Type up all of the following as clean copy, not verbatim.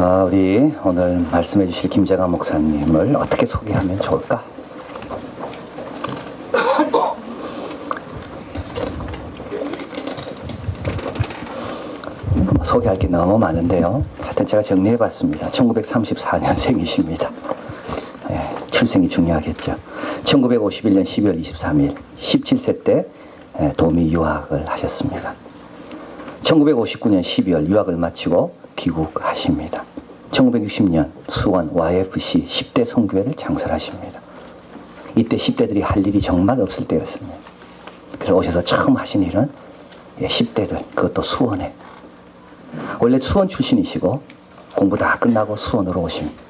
우리 오늘 말씀해 주실 김재관 목사님을 어떻게 소개하면 좋을까? 소개할 게 너무 많은데요. 하여튼 제가 정리해 봤습니다. 1934년생이십니다. 출생이 중요하겠죠. 1951년 12월 23일 17세 때 도미 유학을 하셨습니다. 1959년 12월 유학을 마치고 귀국하십니다. 1960년 수원 YFC 10대 선교회를 창설하십니다. 이때 10대들이 할 일이 정말 없을 때였습니다. 그래서 오셔서 처음 하신 일은 10대들, 그것도 수원에. 원래 수원 출신이시고 공부 다 끝나고 수원으로 오십니다.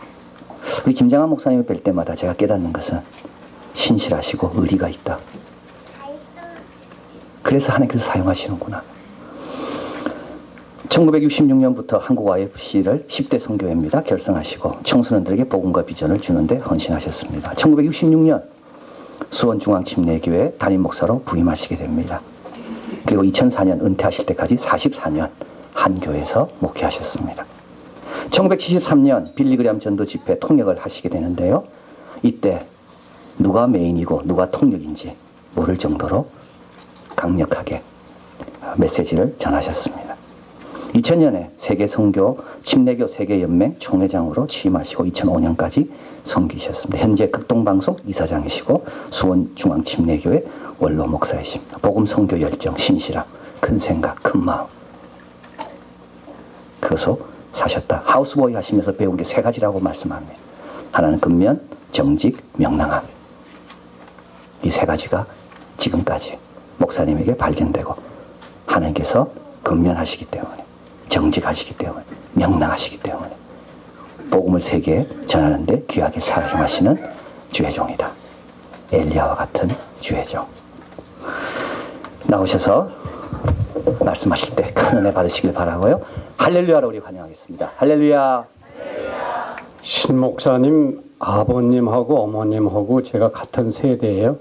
우리 김장한 목사님을 뵐 때마다 제가 깨닫는 것은 신실하시고 의리가 있다. 그래서 하나님께서 사용하시는구나. 1966년부터 한국 YFC를 10대 선교회입니다. 결성하시고 청소년들에게 복음과 비전을 주는데 헌신하셨습니다. 1966년 수원중앙침례교회 담임 목사로 부임하시게 됩니다. 그리고 2004년 은퇴하실 때까지 44년 한 교회에서 목회하셨습니다. 1973년 빌리그램 전도 집회 통역을 하시게 되는데요. 이때 누가 메인이고 누가 통역인지 모를 정도로 강력하게 메시지를 전하셨습니다. 2000년에 세계선교 침례교 세계연맹 총회장으로 취임하시고 2005년까지 섬기셨습니다. 현재 극동방송 이사장이시고 수원중앙침례교회 원로 목사이십니다. 복음선교 열정, 신실함, 큰 생각, 큰 마음. 그것으로 사셨다. 하우스보이 하시면서 배운 게 세 가지라고 말씀합니다. 하나는 근면, 정직, 명랑함. 이 세 가지가 지금까지 목사님에게 발견되고 하나님께서 근면하시기 때문에, 정직하시기 때문에, 명랑하시기 때문에 복음을 세계에 전하는데 귀하게 사용하시는 주의종이다. 엘리야와 같은 주의종. 나오셔서 말씀하실 때 큰 은혜 받으시길 바라고요. 할렐루야로 우리 환영하겠습니다. 할렐루야. 신 목사님 아버님하고 어머님하고 제가 같은 세대예요.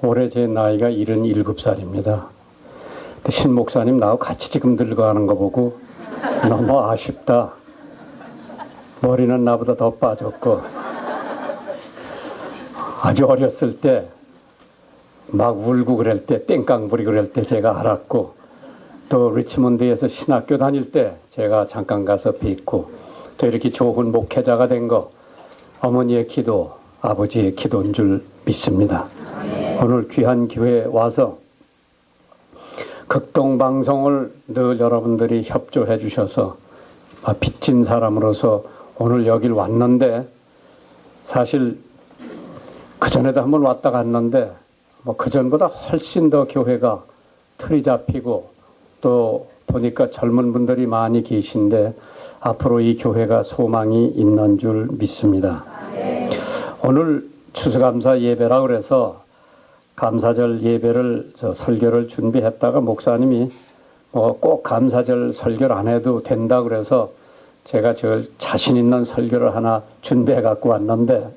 올해 제 나이가 77살입니다. 신 목사님 나하고 같이 지금 늙어가는 거 보고 너무 아쉽다. 머리는 나보다 더 빠졌고 아주 어렸을 때 막 울고 그럴 때 땡깡 부리고 그럴 때 제가 알았고, 또 리치몬드에서 신학교 다닐 때 제가 잠깐 가서 뵙고, 또 이렇게 좋은 목회자가 된 거 어머니의 기도, 아버지의 기도인 줄 믿습니다. 오늘 귀한 교회에 와서 극동방송을 늘 여러분들이 협조해 주셔서 빚진 사람으로서 오늘 여길 왔는데, 사실 그전에도 한번 왔다 갔는데 그전보다 훨씬 더 교회가 틀이 잡히고 또 보니까 젊은 분들이 많이 계신데 앞으로 이 교회가 소망이 있는 줄 믿습니다. 오늘 추수감사 예배라 그래서 감사절 예배를 설교를 준비했다가 목사님이 꼭 감사절 설교를 안 해도 된다 그래서 제가 저 자신 있는 설교를 하나 준비해 갖고 왔는데,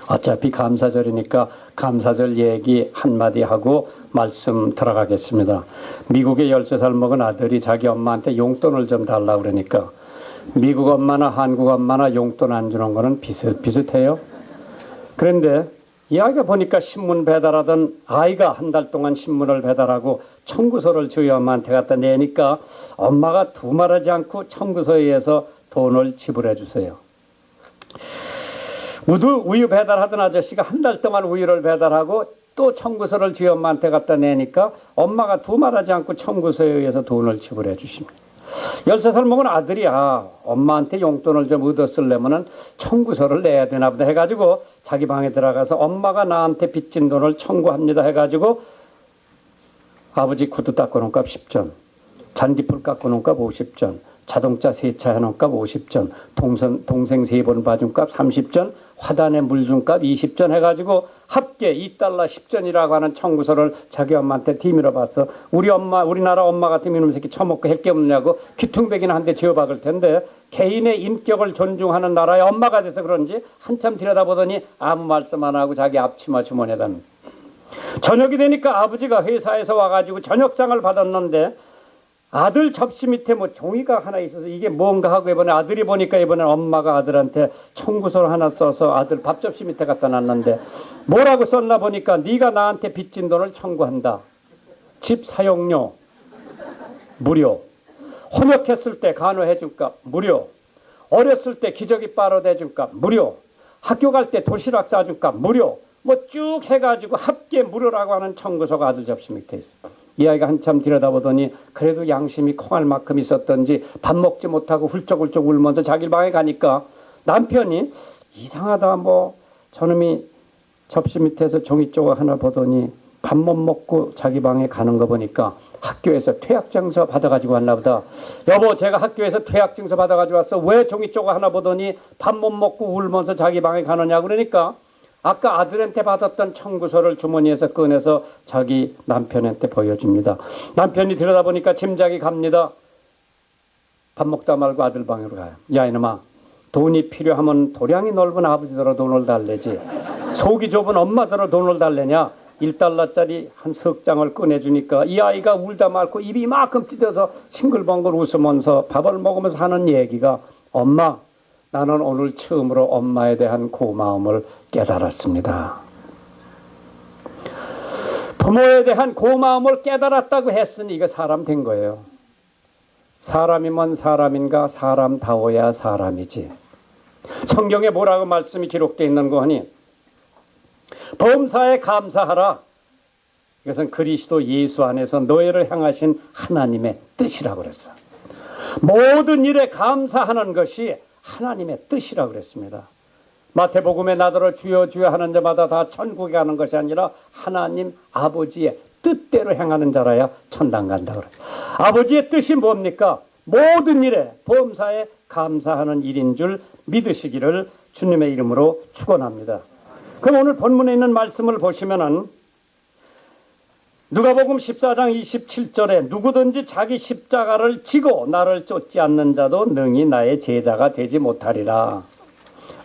어차피 감사절이니까 감사절 얘기 한마디 하고 말씀 들어가겠습니다. 미국에 13살 먹은 아들이 자기 엄마한테 용돈을 좀 달라고 그러니까 미국 엄마나 한국 엄마나 용돈 안 주는 거는 비슷해요. 그런데 이야기가 보니까 신문 배달하던 아이가 한 달 동안 신문을 배달하고 청구서를 저희 엄마한테 갖다 내니까 엄마가 두말하지 않고 청구서에서 돈을 지불해 주세요. 우유 배달하던 아저씨가 한 달 동안 우유를 배달하고 또 청구서를 저희 엄마한테 갖다 내니까 엄마가 두말하지 않고 청구서에 의해서 돈을 지불해 주십니다. 13살 먹은 아들이 엄마한테 용돈을 좀 얻어 쓰려면 청구서를 내야 되나 보다 해가지고 자기 방에 들어가서 엄마가 나한테 빚진 돈을 청구합니다 해가지고 아버지 구두 닦아놓은 값 10전, 잔디풀 깎아놓은 값 50전, 자동차 세차해놓은 값 50전, 동생 3번 봐준 값 30전, 화단에 물 준 값 20전 해가지고 합계 $2 10전이라고 하는 청구서를 자기 엄마한테 뒤밀어 봤어. 우리나라 엄마 같으면 이놈 새끼 처먹고 할 게 없느냐고 귀퉁배기나 한 대 지어박을 텐데, 개인의 인격을 존중하는 나라의 엄마가 돼서 그런지 한참 들여다보더니 아무 말씀 안 하고 자기 앞치마 주머니에다. 저녁이 되니까 아버지가 회사에서 와가지고 저녁상을 받았는데 아들 접시 밑에 뭐 종이가 하나 있어서 이게 뭔가 하고 이번에 아들이 보니까 이번에 엄마가 아들한테 청구서를 하나 써서 아들 밥 접시 밑에 갖다 놨는데 뭐라고 썼나 보니까 네가 나한테 빚진 돈을 청구한다. 집 사용료 무료. 혼역했을 때 간호해준 값 무료. 어렸을 때 기저귀 빨아대준 값 무료. 학교 갈 때 도시락 싸준 값 무료. 뭐 쭉 해가지고 합계 무료라고 하는 청구서가 아들 접시 밑에 있어. 이 아이가 한참 들여다보더니 그래도 양심이 콩알 만큼 있었던지 밥 먹지 못하고 훌쩍훌쩍 울면서 자기 방에 가니까 남편이 이상하다 뭐 저놈이 접시 밑에서 종이 조각 하나 보더니 밥 못 먹고 자기 방에 가는 거 보니까 학교에서 퇴학증서 받아가지고 왔나 보다. 여보 제가 학교에서 퇴학증서 받아가지고 왔어. 왜 종이 조각 하나 보더니 밥 못 먹고 울면서 자기 방에 가느냐 그러니까 아까 아들한테 받았던 청구서를 주머니에서 꺼내서 자기 남편한테 보여줍니다. 남편이 들여다보니까 짐작이 갑니다. 밥 먹다 말고 아들 방으로 가요. 야 이놈아 돈이 필요하면 도량이 넓은 아버지더러 돈을 달래지 속이 좁은 엄마더러 돈을 달래냐. 1달러짜리 한 석 장을 꺼내주니까 이 아이가 울다 말고 입이 이만큼 찢어서 싱글벙글 웃으면서 밥을 먹으면서 하는 얘기가 엄마 나는 오늘 처음으로 엄마에 대한 고마움을 깨달았습니다. 부모에 대한 고마움을 깨달았다고 했으니 이거 사람 된 거예요. 사람이면 사람인가 사람다워야 사람이지. 성경에 뭐라고 말씀이 기록되어 있는 거 하니 범사에 감사하라. 이것은 그리스도 예수 안에서 너희를 향하신 하나님의 뜻이라고 그랬어. 모든 일에 감사하는 것이 하나님의 뜻이라고 그랬습니다. 마태복음에 나더러 주여 주여 하는 자마다 다 천국에 가는 것이 아니라 하나님 아버지의 뜻대로 행하는 자라야 천당 간다 그래요. 아버지의 뜻이 뭡니까? 모든 일에 범사에 감사하는 일인 줄 믿으시기를 주님의 이름으로 축원합니다. 그럼 오늘 본문에 있는 말씀을 보시면은 누가복음 14장 27절에 누구든지 자기 십자가를 지고 나를 쫓지 않는 자도 능히 나의 제자가 되지 못하리라.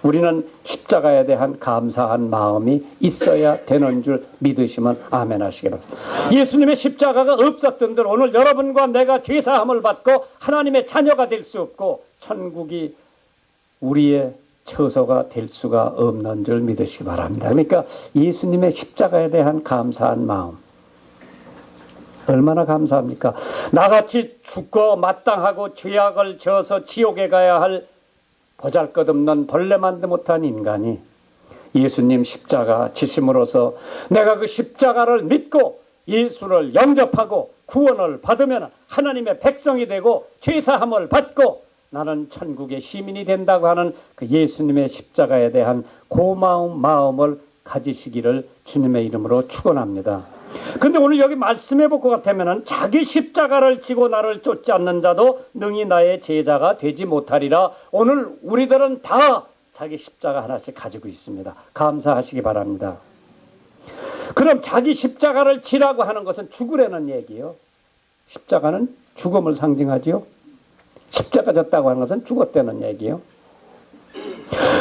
우리는 십자가에 대한 감사한 마음이 있어야 되는 줄 믿으시면 아멘 하시기 바랍니다. 예수님의 십자가가 없었던 들 오늘 여러분과 내가 죄사함을 받고 하나님의 자녀가 될 수 없고 천국이 우리의 처소가 될 수가 없는 줄 믿으시기 바랍니다. 그러니까 예수님의 십자가에 대한 감사한 마음 얼마나 감사합니까? 나같이 죽고 마땅하고 죄악을 져서 지옥에 가야 할 보잘것없는 벌레만도 못한 인간이 예수님 십자가 지심으로써 내가 그 십자가를 믿고 예수를 영접하고 구원을 받으면 하나님의 백성이 되고 죄사함을 받고 나는 천국의 시민이 된다고 하는 그 예수님의 십자가에 대한 고마운 마음을 가지시기를 주님의 이름으로 축원합니다. 근데 오늘 여기 말씀해 볼 것 같으면은 자기 십자가를 지고 나를 쫓지 않는 자도 능히 나의 제자가 되지 못하리라. 오늘 우리들은 다 자기 십자가 하나씩 가지고 있습니다. 감사하시기 바랍니다. 그럼 자기 십자가를 지라고 하는 것은 죽으라는 얘기예요. 십자가는 죽음을 상징하지요. 십자가 졌다고 하는 것은 죽었다는 얘기예요.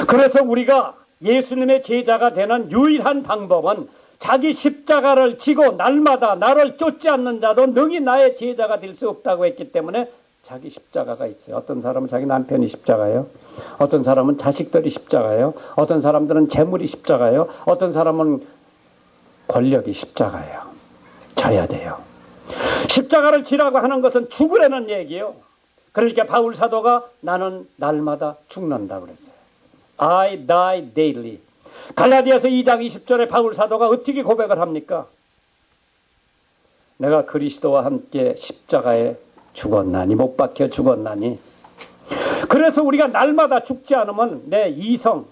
그래서 우리가 예수님의 제자가 되는 유일한 방법은 자기 십자가를 지고 날마다 나를 쫓지 않는 자도 능히 나의 제자가 될 수 없다고 했기 때문에 자기 십자가가 있어요. 어떤 사람은 자기 남편이 십자가예요. 어떤 사람은 자식들이 십자가예요. 어떤 사람들은 재물이 십자가예요. 어떤 사람은 권력이 십자가예요. 져야 돼요. 십자가를 지라고 하는 것은 죽으라는 얘기예요. 그러니까 바울 사도가 나는 날마다 죽는다 그랬어요. I die daily. 갈라디아서 2장 20절에 바울 사도가 어떻게 고백을 합니까? 내가 그리스도와 함께 십자가에 죽었나니 못 박혀 죽었나니. 그래서 우리가 날마다 죽지 않으면 내 이성,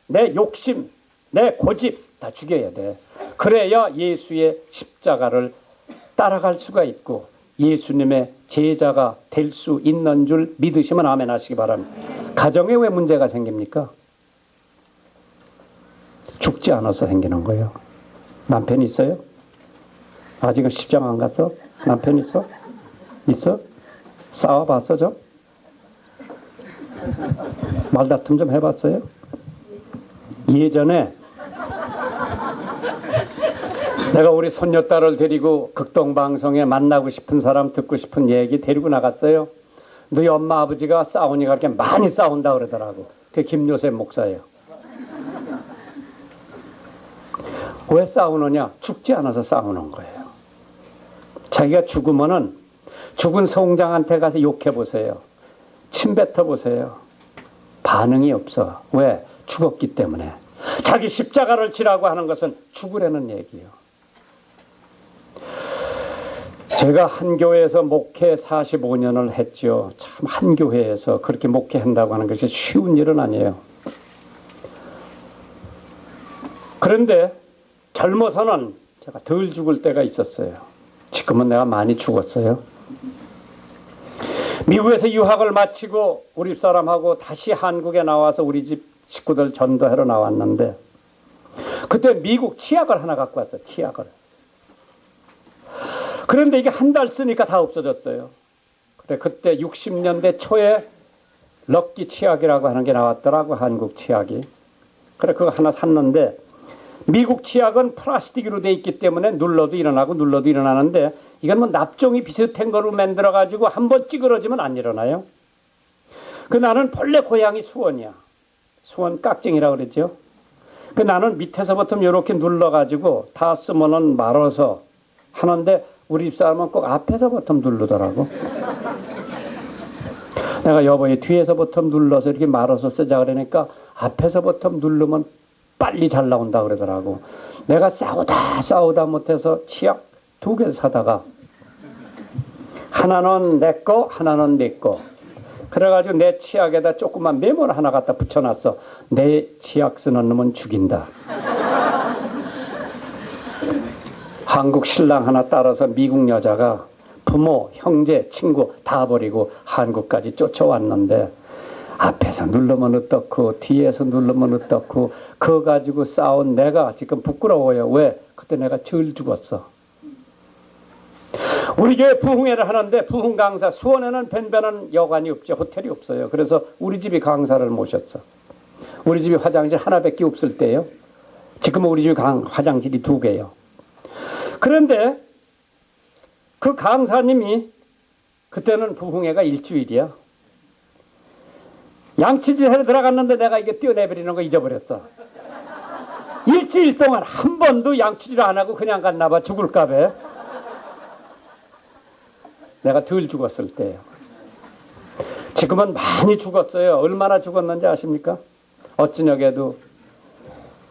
내 욕심, 내 고집 다 죽여야 돼. 그래야 예수의 십자가를 따라갈 수가 있고 예수님의 제자가 될 수 있는 줄 믿으시면 아멘 하시기 바랍니다. 가정에 왜 문제가 생깁니까? 죽지 않아서 생기는 거예요. 남편 있어요? 아직은 십장 안 갔어? 남편 있어? 있어? 싸워봤어 좀? 말다툼 좀 해봤어요? 예전에 내가 우리 손녀딸을 데리고 극동방송에 만나고 싶은 사람, 듣고 싶은 얘기 데리고 나갔어요. 너희 엄마 아버지가 싸우니까 그렇게 많이 싸운다 그러더라고. 그게 김요셉 목사예요. 왜 싸우느냐? 죽지 않아서 싸우는 거예요. 자기가 죽으면은 죽은 송장한테 가서 욕해보세요. 침 뱉어보세요. 반응이 없어. 왜? 죽었기 때문에. 자기 십자가를 지라고 하는 것은 죽으라는 얘기예요. 제가 한 교회에서 목회 45년을 했죠. 참 한 교회에서 그렇게 목회한다고 하는 것이 쉬운 일은 아니에요. 그런데 젊어서는 제가 덜 죽을 때가 있었어요. 지금은 내가 많이 죽었어요. 미국에서 유학을 마치고 우리 집사람하고 다시 한국에 나와서 우리 집 식구들 전도하러 나왔는데 그때 미국 치약을 하나 갖고 왔어요. 치약을. 그런데 이게 한 달 쓰니까 다 없어졌어요. 그때 60년대 초에 럭키 치약이라고 하는 게 나왔더라고. 한국 치약이. 그래 그거 하나 샀는데 미국 치약은 플라스틱으로 돼 있기 때문에 눌러도 일어나고 눌러도 일어나는데 이건 뭐 납종이 비슷한 거로 만들어 가지고 한번 찌그러지면 안 일어나요. 그 나는 본래 고향이 수원이야. 수원 깍쟁이라고 그랬죠. 그 나는 밑에서부터 이렇게 눌러 가지고 다 쓰면은 말아서 하는데 우리 집사람은 꼭 앞에서부터 누르더라고. 내가 여보의 뒤에서부터 눌러서 이렇게 말아서 쓰자 그러니까 앞에서부터 누르면 빨리 잘 나온다 그러더라고. 내가 싸우다 못해서 치약 2개 사다가 하나는 내 거, 하나는 네 거. 그래가지고 내 치약에다 조그만 메모를 하나 갖다 붙여놨어. 내 치약 쓰는 놈은 죽인다. 한국 신랑 하나 따라서 미국 여자가 부모, 형제, 친구 다 버리고 한국까지 쫓아왔는데 앞에서 누르면 어떻고 뒤에서 누르면 어떻고 그거 가지고 싸운 내가 지금 부끄러워요. 왜? 그때 내가 절 죽었어. 우리 교회 부흥회를 하는데 부흥 강사 수원에는 변변한 여관이 없죠. 호텔이 없어요. 그래서 우리 집이 강사를 모셨어. 우리 집이 화장실 하나밖에 없을 때요. 지금은 우리 집이 화장실이 2개요. 그런데 그 강사님이 그때는 부흥회가 일주일이야. 양치질하러 들어갔는데 내가 이게 뛰어내버리는 거 잊어버렸어. 일주일 동안 한 번도 양치질 안 하고 그냥 갔나 봐. 죽을까 봐. 내가 덜 죽었을 때예요. 지금은 많이 죽었어요. 얼마나 죽었는지 아십니까? 어쩌냐게도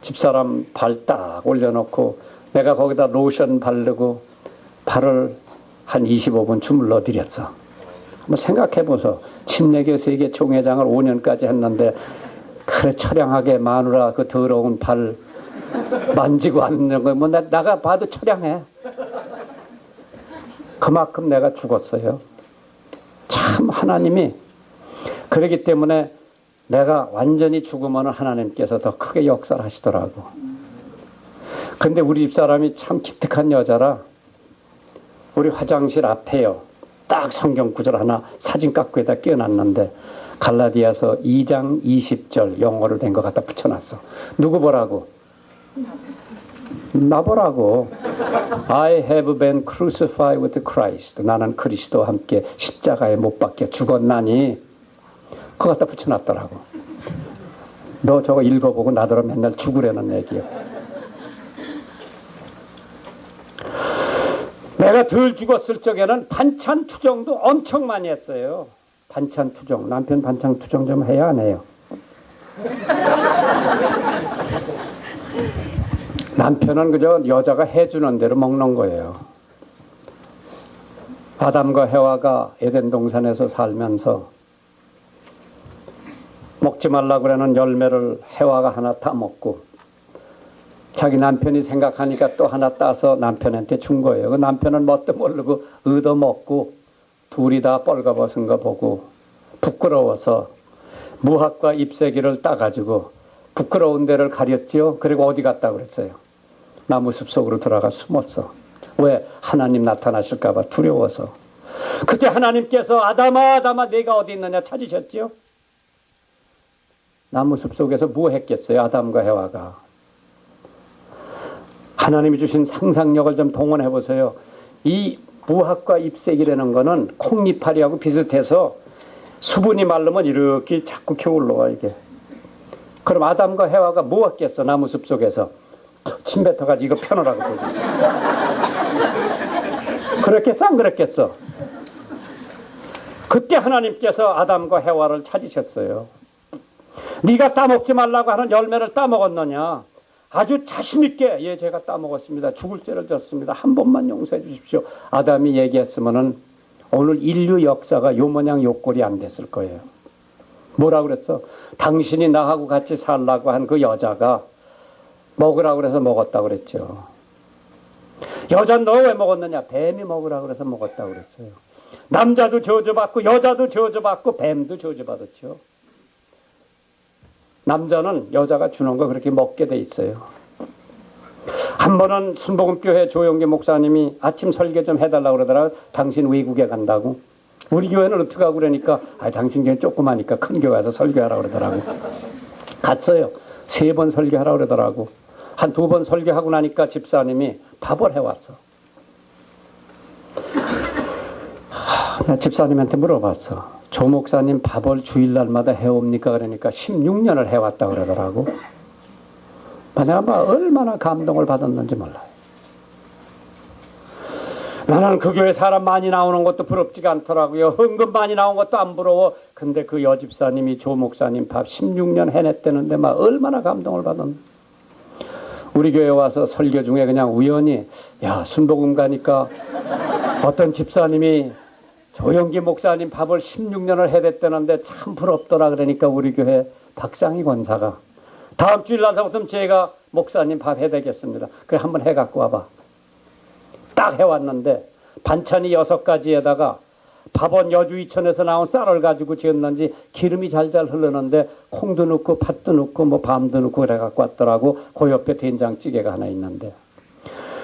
집사람 발 딱 올려놓고 내가 거기다 로션 바르고 발을 한 25분 주물러 드렸어. 한번 생각해보소. 침례교 세계 총회장을 5년까지 했는데 그래 처량하게 마누라 그 더러운 발 만지고 앉는 거 뭐 내가 봐도 처량해. 그만큼 내가 죽었어요. 참 하나님이 그러기 때문에 내가 완전히 죽으면 하나님께서 더 크게 역사를 하시더라고. 근데 우리 집사람이 참 기특한 여자라 우리 화장실 앞에요. 딱 성경 구절 하나 사진 깎고에다 끼워놨는데 갈라디아서 2장 20절 영어로 된 거 갖다 붙여놨어. 누구 보라고? 나 보라고. I have been crucified with Christ. 나는 그리스도와 함께 십자가에 못 박혀 죽었나니 그거 갖다 붙여놨더라고. 너 저거 읽어보고 나더러 맨날 죽으려는 얘기야. 내가 덜 죽었을 적에는 반찬 투정도 엄청 많이 했어요. 반찬 투정. 남편 반찬 투정 좀 해야 안 해요? 남편은 그저 여자가 해주는 대로 먹는 거예요. 아담과 해와가 에덴 동산에서 살면서 먹지 말라고 그러는 열매를 해와가 하나 따먹고 자기 남편이 생각하니까 또 하나 따서 남편한테 준 거예요. 그 남편은 뭣도 모르고 얻어먹고 둘이 다 뻘거벗은 거 보고 부끄러워서 무학과 잎새기를 따가지고 부끄러운 데를 가렸지요. 그리고 어디 갔다 그랬어요? 나무 숲속으로 들어가 숨었어. 왜? 하나님 나타나실까 봐 두려워서. 그때 하나님께서 아담아 아담아 네가 어디 있느냐 찾으셨지요? 나무 숲속에서 뭐 했겠어요? 아담과 해와가. 하나님이 주신 상상력을 좀 동원해 보세요. 이 무학과 잎새기라는 거는 콩잎파리하고 비슷해서 수분이 마르면 이렇게 자꾸 기어 올라와 이게. 그럼 아담과 해와가 뭐 했겠어? 나무숲 속에서 침 뱉어가지고 이거 펴놓으라고 보지. 그렇겠어? 안 그랬겠어? 그때 하나님께서 아담과 해와를 찾으셨어요. 네가 따먹지 말라고 하는 열매를 따먹었느냐? 아주 자신있게 예 제가 따먹었습니다. 죽을 죄를 졌습니다. 한 번만 용서해 주십시오. 아담이 얘기했으면은 오늘 인류 역사가 요 모양 요 꼴이 안 됐을 거예요. 뭐라고 그랬어? 당신이 나하고 같이 살라고 한 그 여자가 먹으라고 그래서 먹었다고 그랬죠. 여자는 너 왜 먹었느냐? 뱀이 먹으라고 그래서 먹었다고 그랬어요. 남자도 저주받고 여자도 저주받고 뱀도 저주받았죠. 남자는 여자가 주는 거 그렇게 먹게 돼 있어요. 한 번은 순복음교회 조영기 목사님이 아침 설교 좀 해달라고 그러더라고요. 당신 외국에 간다고. 우리 교회는 어떻게 하고 그러니까 당신 교회 조그마니까 큰 교회 와서 설교하라고 그러더라고. 갔어요. 3번 설교하라고 그러더라고. 한 2번 설교하고 나니까 집사님이 밥을 해왔어. 나 집사님한테 물어봤어. 조 목사님 밥을 주일날마다 해옵니까? 그러니까 16년을 해왔다 그러더라고. 내가 얼마나 감동을 받았는지 몰라요. 나는 그 교회 사람 많이 나오는 것도 부럽지가 않더라고요. 헌금 많이 나온 것도 안 부러워. 근데 그 여집사님이 조 목사님 밥 16년 해냈다는데 얼마나 감동을 받았는지. 우리 교회 와서 설교 중에 그냥 우연히 야 순복음 가니까 어떤 집사님이 조영기 목사님 밥을 16년을 해댔다는데 참 부럽더라. 그러니까 우리 교회 박상희 권사가 다음 주일 날서부터 제가 목사님 밥 해대겠습니다. 그래 한번 해갖고 와봐. 딱 해왔는데 반찬이 6가지에다가 밥은 여주이천에서 나온 쌀을 가지고 지었는지 기름이 잘잘 흐르는데 콩도 넣고 팥도 넣고 밤도 넣고 그래갖고 왔더라고. 그 옆에 된장찌개가 하나 있는데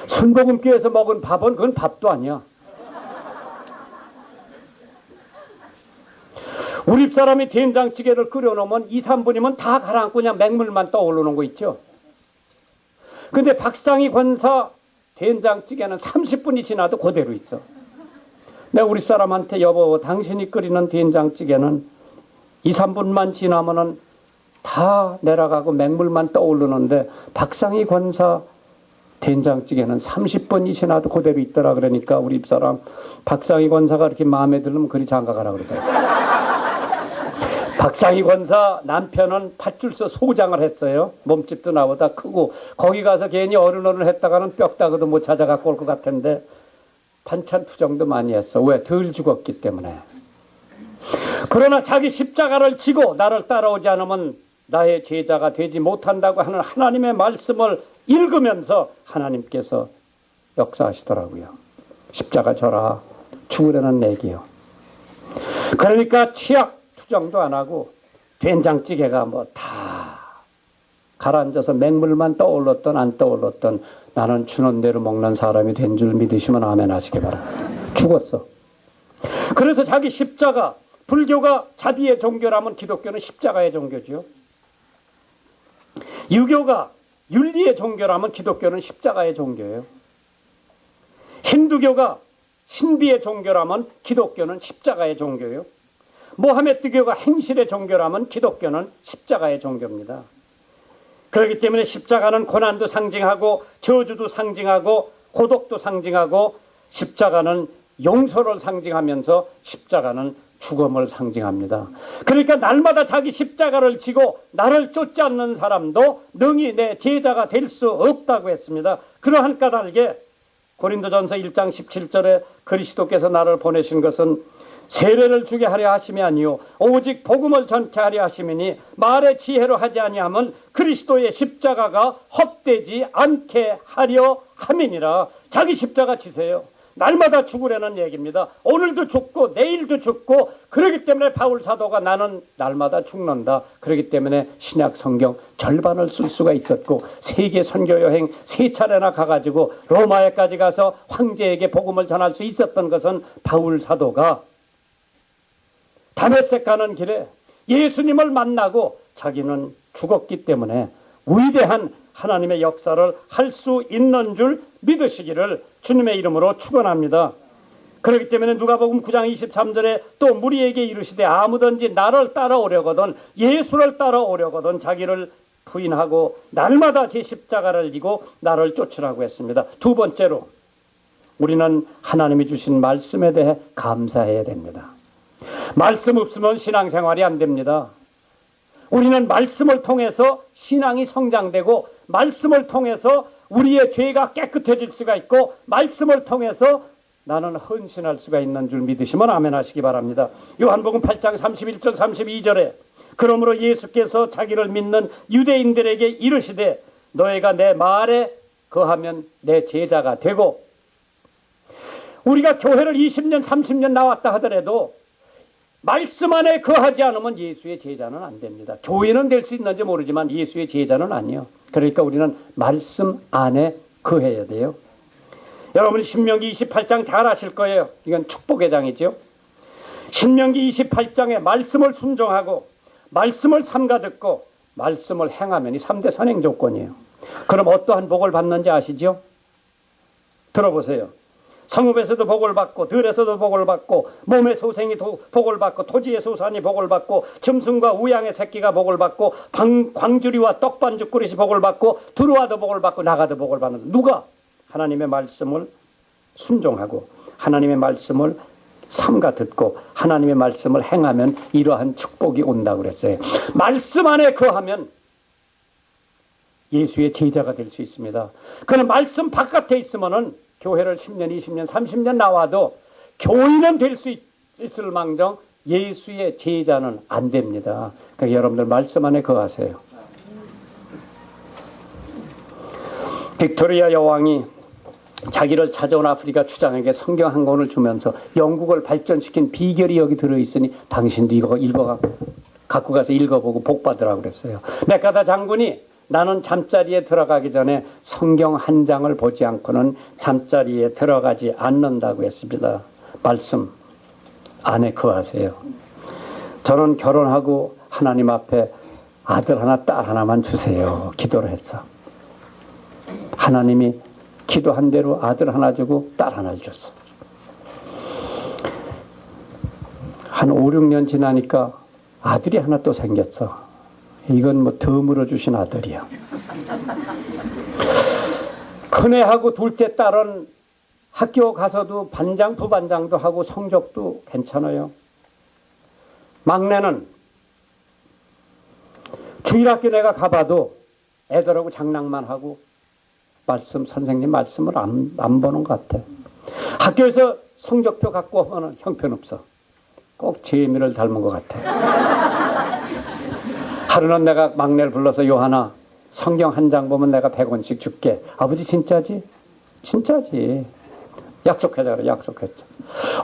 순복음교회에서 먹은 밥은 그건 밥도 아니야. 우리 집사람이 된장찌개를 끓여놓으면 2, 3분이면 다 가라앉고 그냥 맹물만 떠오르는 거 있죠. 근데 박상희 권사 된장찌개는 30분이 지나도 그대로 있어. 내가 우리 사람한테 여보 당신이 끓이는 된장찌개는 2, 3분만 지나면은 다 내려가고 맹물만 떠오르는데 박상희 권사 된장찌개는 30분이 지나도 그대로 있더라. 그러니까 우리 집사람 박상희 권사가 이렇게 마음에 들면 그리 장가가라 그러더라고요. 박상희 권사 남편은 팥줄서 소장을 했어요. 몸집도 나보다 크고 거기 가서 괜히 어른어른 했다가는 뼈다귀도 못 찾아갖고 올 것 같은데 반찬 투정도 많이 했어. 왜? 덜 죽었기 때문에. 그러나 자기 십자가를 지고 나를 따라오지 않으면 나의 제자가 되지 못한다고 하는 하나님의 말씀을 읽으면서 하나님께서 역사하시더라고요. 십자가 져라. 죽으려는 내기요. 그러니까 치약 투정도 안 하고 된장찌개가 다 가라앉아서 맹물만 떠올랐던 안 떠올랐던 나는 주는 대로 먹는 사람이 된 줄 믿으시면 아멘 하시기 바랍니다. 죽었어. 그래서 자기 십자가, 불교가 자비의 종교라면 기독교는 십자가의 종교죠. 유교가 윤리의 종교라면 기독교는 십자가의 종교예요. 힌두교가 신비의 종교라면 기독교는 십자가의 종교예요. 모하메드교가 행실의 종교라면 기독교는 십자가의 종교입니다. 그렇기 때문에 십자가는 고난도 상징하고 저주도 상징하고 고독도 상징하고 십자가는 용서를 상징하면서 십자가는 죽음을 상징합니다. 그러니까 날마다 자기 십자가를 지고 나를 쫓지 않는 사람도 능히 내 제자가 될 수 없다고 했습니다. 그러한 까닭에 고린도전서 1장 17절에 그리스도께서 나를 보내신 것은 세례를 주게 하려 하심이 아니요 오직 복음을 전케 하려 하심이니 말의 지혜로 하지 아니하면 그리스도의 십자가가 헛되지 않게 하려 함이니라. 자기 십자가 지세요. 날마다 죽으려는 얘기입니다. 오늘도 죽고 내일도 죽고 그렇기 때문에 바울 사도가 나는 날마다 죽는다. 그렇기 때문에 신약 성경 절반을 쓸 수가 있었고 세계 선교 여행 3차례나 가가지고 로마에까지 가서 황제에게 복음을 전할 수 있었던 것은 바울 사도가 다메섹 가는 길에 예수님을 만나고 자기는 죽었기 때문에 위대한 하나님의 역사를 할 수 있는 줄 믿으시기를 주님의 이름으로 축원합니다. 그렇기 때문에 누가복음 9장 23절에 또 무리에게 이르시되 아무든지 나를 따라오려거든 예수를 따라오려거든 자기를 부인하고 날마다 제 십자가를 지고 나를 쫓으라고 했습니다. 두 번째로 우리는 하나님이 주신 말씀에 대해 감사해야 됩니다. 말씀 없으면 신앙생활이 안 됩니다. 우리는 말씀을 통해서 신앙이 성장되고 말씀을 통해서 우리의 죄가 깨끗해질 수가 있고 말씀을 통해서 나는 헌신할 수가 있는 줄 믿으시면 아멘 하시기 바랍니다. 요한복음 8장 31절 32절에 그러므로 예수께서 자기를 믿는 유대인들에게 이르시되 너희가 내 말에 거하면 내 제자가 되고, 우리가 교회를 20년 30년 나왔다 하더라도 말씀 안에 거하지 않으면 예수의 제자는 안 됩니다. 교회는 될 수 있는지 모르지만 예수의 제자는 아니요. 그러니까 우리는 말씀 안에 거해야 돼요. 여러분 신명기 28장 잘 아실 거예요. 이건 축복의 장이죠. 신명기 28장에 말씀을 순종하고 말씀을 삼가 듣고 말씀을 행하면 이 3대 선행 조건이에요. 그럼 어떠한 복을 받는지 아시죠? 들어보세요. 성읍에서도 복을 받고 들에서도 복을 받고 몸의 소생이 복을 받고 토지의 소산이 복을 받고 짐승과 우양의 새끼가 복을 받고 광주리와 떡반죽 그릇이 복을 받고 들어와도 복을 받고 나가도 복을 받는, 누가? 하나님의 말씀을 순종하고 하나님의 말씀을 삼가 듣고 하나님의 말씀을 행하면 이러한 축복이 온다고 그랬어요. 말씀 안에 거하면 예수의 제자가 될 수 있습니다. 그는 말씀 바깥에 있으면은 교회를 10년, 20년, 30년 나와도 교인은 될 수 있을 망정 예수의 제자는 안 됩니다. 그러니까 여러분들 말씀 안에 거하세요. 빅토리아 여왕이 자기를 찾아온 아프리카 추장에게 성경 한 권을 주면서 영국을 발전시킨 비결이 여기 들어있으니 당신도 이거 갖고 가서 읽어보고 복 받으라고 그랬어요. 메카다 장군이 나는 잠자리에 들어가기 전에 성경 한 장을 보지 않고는 잠자리에 들어가지 않는다고 했습니다. 말씀 안에 거하세요. 저는 결혼하고 하나님 앞에 아들 하나 딸 하나만 주세요 기도를 했어. 하나님이 기도한 대로 아들 하나 주고 딸 하나 줬어. 한 5, 6년 지나니까 아들이 하나 또 생겼어. 이건 뭐 덤으로 주신 아들이야. 큰애하고 둘째 딸은 학교 가서도 반장 부반장도 하고 성적도 괜찮아요. 막내는 주일학교 내가 가봐도 애들하고 장난만 하고 선생님 말씀을 안 보는 것 같아. 학교에서 성적표 갖고 오면 형편없어. 꼭 재미를 닮은 것 같아. 하루는 내가 막내를 불러서 요하나 성경 한 장 보면 내가 100원씩 줄게. 아버지 진짜지? 진짜지. 약속하자 그래. 약속했죠.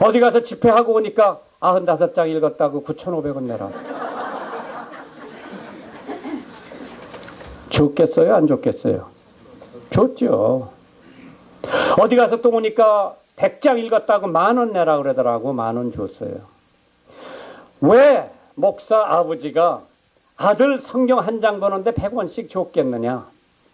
어디 가서 집회하고 오니까 95장 읽었다고 9,500원 내라. 좋겠어요? 안 좋겠어요? 좋죠. 어디 가서 또 오니까 100장 읽었다고 10,000원 내라 그러더라고. 10,000원 줬어요. 왜 목사 아버지가 아들 성경 한 장 보는데 100원씩 줬겠느냐?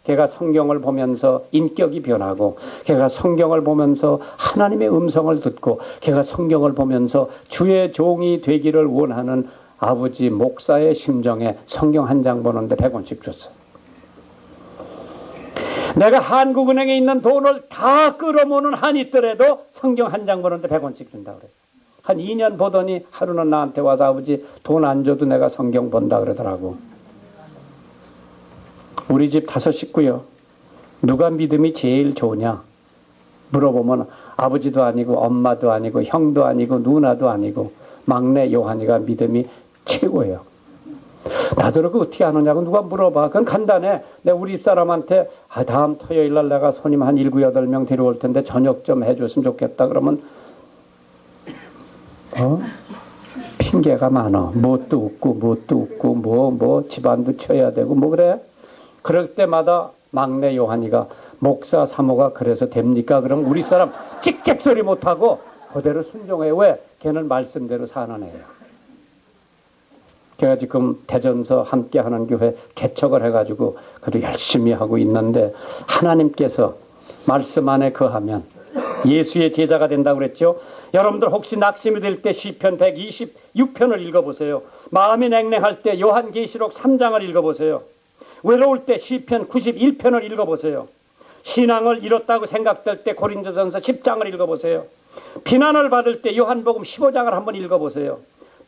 걔가 성경을 보면서 인격이 변하고, 걔가 성경을 보면서 하나님의 음성을 듣고, 걔가 성경을 보면서 주의 종이 되기를 원하는 아버지 목사의 심정에 성경 한 장 보는데 100원씩 줬어. 내가 한국은행에 있는 돈을 다 끌어모으는 한이 있더라도 성경 한 장 보는데 100원씩 준다 그래. 한 2년 보더니 하루는 나한테 와서 아버지 돈 안 줘도 내가 성경 본다 그러더라고. 우리 집 5 식구요. 누가 믿음이 제일 좋으냐? 물어보면 아버지도 아니고 엄마도 아니고 형도 아니고 누나도 아니고 막내 요한이가 믿음이 최고예요. 나더러 그 어떻게 아느냐고 누가 물어봐. 그건 간단해. 내가 우리 집사람한테 다음 토요일 날 내가 손님 한 7, 8명 데려올 텐데 저녁 좀 해줬으면 좋겠다. 그러면 핑계가 많아. 뭣도 웃고 뭐 집안도 쳐야 되고 뭐 그래. 그럴 때마다 막내 요한이가 목사 사모가 그래서 됩니까? 그럼 우리 사람 찍찍 소리 못하고 그대로 순종해. 왜? 걔는 말씀대로 사는 애야. 제가 지금 대전서 함께하는 교회 개척을 해가지고 그래도 열심히 하고 있는데 하나님께서 말씀 안에 거하면 예수의 제자가 된다고 그랬죠. 여러분들 혹시 낙심이 될 때 시편 126편을 읽어보세요. 마음이 냉랭할 때 요한계시록 3장을 읽어보세요. 외로울 때 시편 91편을 읽어보세요. 신앙을 잃었다고 생각될 때 고린도전서 10장을 읽어보세요. 비난을 받을 때 요한복음 15장을 한번 읽어보세요.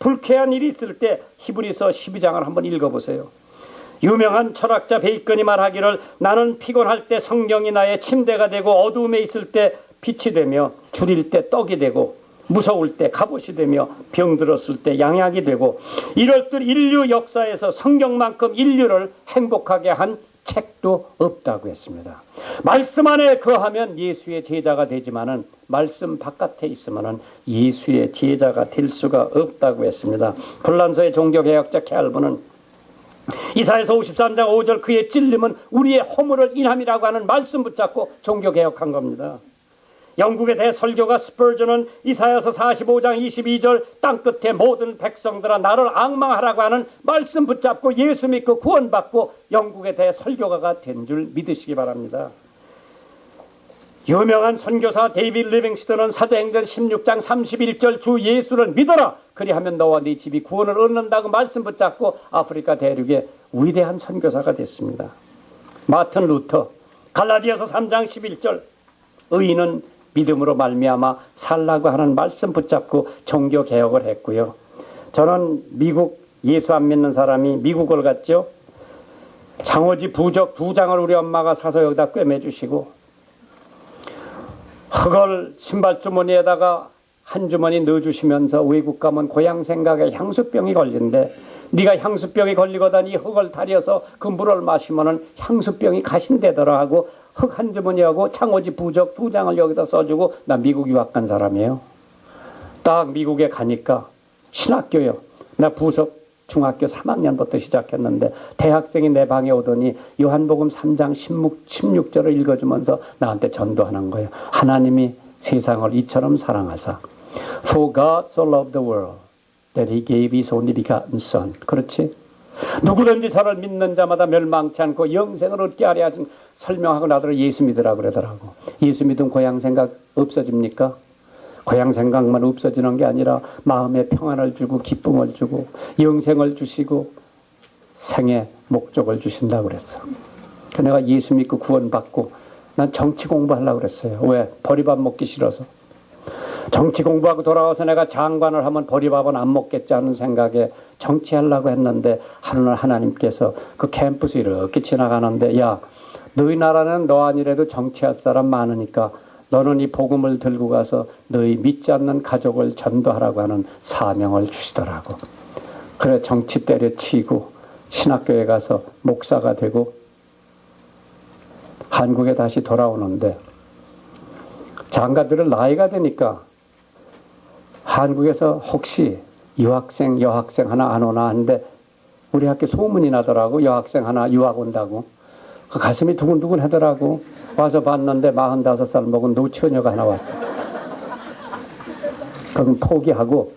불쾌한 일이 있을 때 히브리서 12장을 한번 읽어보세요. 유명한 철학자 베이컨이 말하기를 나는 피곤할 때 성경이 나의 침대가 되고 어두움에 있을 때 빛이 되며 줄일 때 떡이 되고 무서울 때 갑옷이 되며 병들었을 때 양약이 되고 이럴 듯 인류 역사에서 성경만큼 인류를 행복하게 한 책도 없다고 했습니다. 말씀 안에 거하면 예수의 제자가 되지만은 말씀 바깥에 있으면은 예수의 제자가 될 수가 없다고 했습니다. 불란서의 종교개혁자 켈빈은 이사야서 53장 5절 그의 찔림은 우리의 허물을 인함이라고 하는 말씀 붙잡고 종교개혁한 겁니다. 영국의 대설교가 스퍼전은 이사야서 45장 22절 땅끝의 모든 백성들아 나를 앙망하라고 하는 말씀 붙잡고 예수 믿고 구원받고 영국의 대설교가가 된 줄 믿으시기 바랍니다. 유명한 선교사 데이빗 리빙스턴은 사도행전 16장 31절 주 예수를 믿어라 그리하면 너와 네 집이 구원을 얻는다고 말씀 붙잡고 아프리카 대륙의 위대한 선교사가 됐습니다. 마틴 루터 갈라디아서 3장 11절 의인은 믿음으로 말미암아 살라고 하는 말씀 붙잡고 종교개혁을 했고요. 저는 미국 예수 안 믿는 사람이 미국을 갔죠. 장호지 부적 2장을 우리 엄마가 사서 여기다 꿰매주시고 흙을 신발주머니에다가 한 주머니 넣어주시면서 외국 가면 고향 생각에 향수병이 걸린대. 네가 향수병이 걸리거든 이 흙을 타려서 그 물을 마시면은 향수병이 가신대더라 하고 흙 한 주머니하고 창호지 부적 2장을 여기다 써주고 나 미국 유학 간 사람이에요. 딱 미국에 가니까 신학교요. 나 부석 중학교 3학년부터 시작했는데 대학생이 내 방에 오더니 요한복음 3장 16절을 읽어주면서 나한테 전도하는 거예요. 하나님이 세상을 이처럼 사랑하사 For God so loved the world that he gave his only begotten son. 그렇지? 누구든지 저를 믿는 자마다 멸망치 않고 영생을 얻게 하려 하신 설명하고 나더러 예수 믿으라 그러더라고. 예수 믿으면 고향 생각 없어집니까? 고향 생각만 없어지는 게 아니라 마음에 평안을 주고 기쁨을 주고 영생을 주시고 생의 목적을 주신다고 그랬어. 내가 예수 믿고 구원받고 난 정치 공부하려고 그랬어요. 왜? 보리밥 먹기 싫어서. 정치 공부하고 돌아와서 내가 장관을 하면 보리밥은 안 먹겠지 하는 생각에 정치하려고 했는데 하루는 하나님께서 그 캠퍼스 이렇게 지나가는데 야 너희 나라는 너 아니래도 정치할 사람 많으니까 너는 이 복음을 들고 가서 너희 믿지 않는 가족을 전도하라고 하는 사명을 주시더라고. 그래 정치 때려치고 신학교에 가서 목사가 되고 한국에 다시 돌아오는데 장가들은 나이가 되니까 한국에서 혹시 유학생 여학생 하나 안 오나 하는데 우리 학교 소문이 나더라고. 여학생 하나 유학 온다고. 그 가슴이 두근두근 하더라고. 와서 봤는데 45살 먹은 노처녀가 하나 왔어. 그럼 포기하고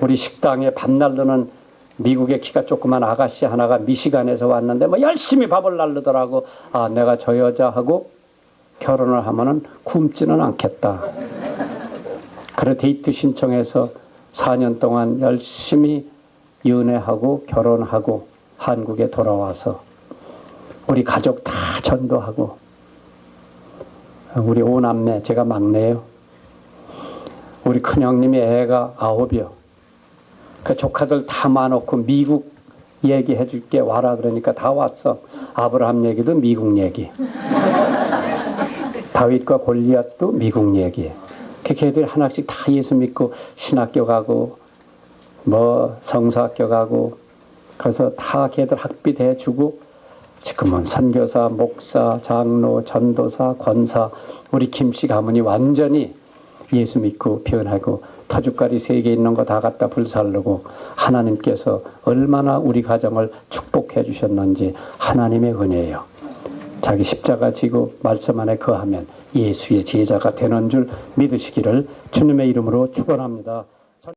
우리 식당에 밥 날르는 미국의 키가 조그만 아가씨 하나가 미시간에서 왔는데 뭐 열심히 밥을 날르더라고. 아 내가 저 여자하고 결혼을 하면은 굶지는 않겠다. 그래 데이트 신청해서 4년 동안 열심히 연애하고 결혼하고 한국에 돌아와서 우리 가족 다 전도하고 우리 5남매 제가 막내예요. 우리 큰형님이 애가 9이요. 그 조카들 다 많았고 미국 얘기해 줄게 와라 그러니까 다 왔어. 아브라함 얘기도 미국 얘기. 다윗과 골리앗도 미국 얘기. 걔들 하나씩 다 예수 믿고 신학교 가고 뭐 성서학교 가고 그래서 다 걔들 학비 대주고 지금은 선교사, 목사, 장로, 전도사, 권사 우리 김씨 가문이 완전히 예수 믿고 변하고 터줏가리 3개 있는 거 다 갖다 불살르고 하나님께서 얼마나 우리 가정을 축복해 주셨는지 하나님의 은혜예요. 자기 십자가 지고 말씀 안에 거하면 예수의 제자가 되는 줄 믿으시기를 주님의 이름으로 축원합니다.